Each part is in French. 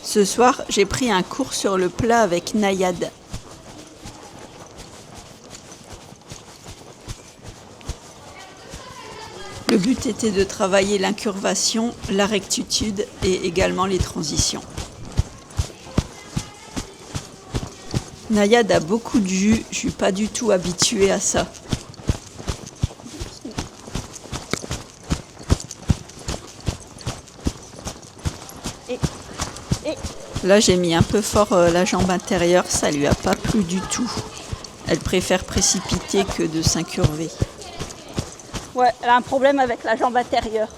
Ce soir, j'ai pris un cours sur le plat avec Nayad. Le but était de travailler l'incurvation, la rectitude et également les transitions. Nayad a beaucoup de jus, je suis pas du tout habituée à ça. Là, j'ai mis un peu fort la jambe intérieure, ça lui a pas plu du tout. Elle préfère précipiter que de s'incurver. Ouais, elle a un problème avec la jambe intérieure.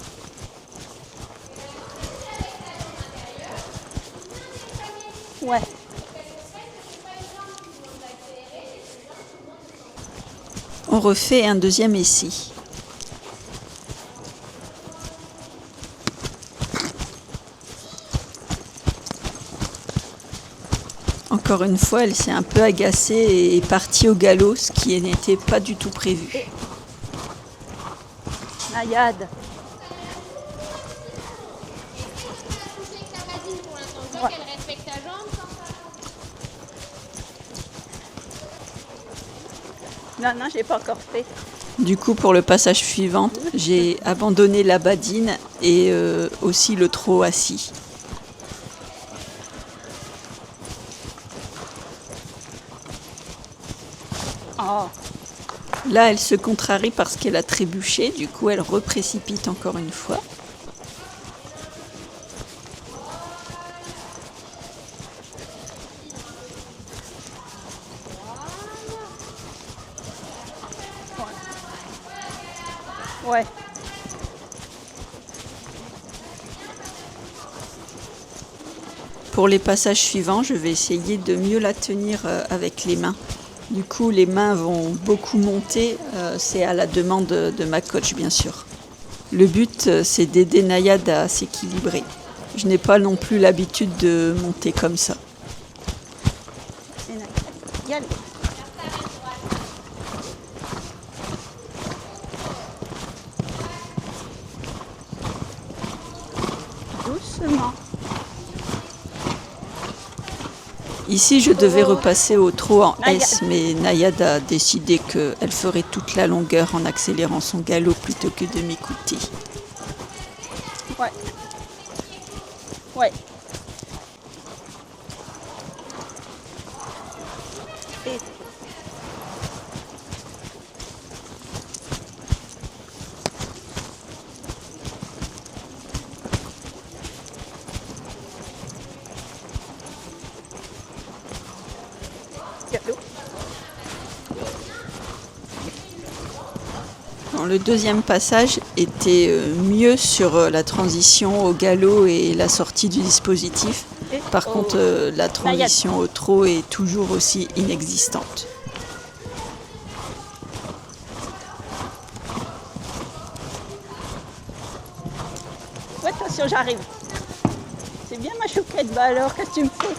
Ouais. On refait un deuxième essai. Encore une fois, elle s'est un peu agacée et est partie au galop, ce qui n'était pas du tout prévu. Nayad. Ouais. Non, j'ai pas encore fait. Du coup, pour le passage suivant, j'ai abandonné la badine et aussi le trot assis. Oh. Là, elle se contrarie parce qu'elle a trébuché, du coup, elle reprécipite encore une fois. Ouais. Pour les passages suivants, je vais essayer de mieux la tenir avec les mains. Du coup, les mains vont beaucoup monter, c'est à la demande de ma coach, bien sûr. Le but, c'est d'aider Nayad à s'équilibrer. Je n'ai pas non plus l'habitude de monter comme ça. Y aller. Doucement. Ici, je devais repasser au trot en S, mais Nayad a décidé qu'elle ferait toute la longueur en accélérant son galop plutôt que de m'écouter. Ouais. Ouais. Et... Bon, le deuxième passage était mieux sur la transition au galop et la sortie du dispositif. Par contre, la transition au trot est toujours aussi inexistante. Ouais, attention, j'arrive. C'est bien ma chouquette, bah alors, qu'est-ce que tu me fais?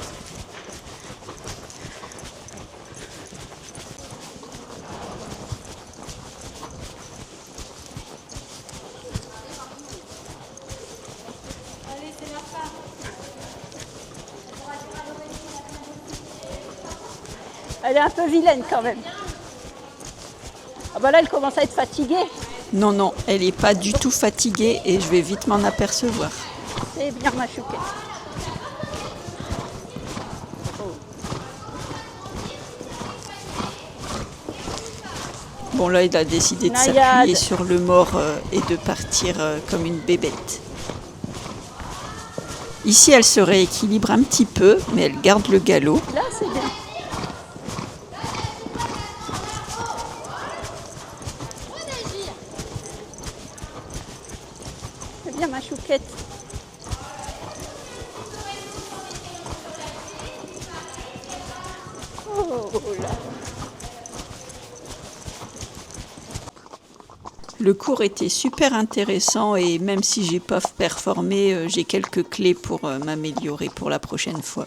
Elle est un peu vilaine quand même. Ah bah là, elle commence à être fatiguée. Non, elle n'est pas du tout fatiguée et je vais vite m'en apercevoir. C'est bien ma chouquette. Bon là, il a décidé de s'appuyer sur le mort et de partir comme une bébête. Ici, elle se rééquilibre un petit peu, mais elle garde le galop. Là, c'est bien. C'est bien ma chouquette. Oh là. Le cours était super intéressant et même si j'ai pas performé, j'ai quelques clés pour m'améliorer pour la prochaine fois.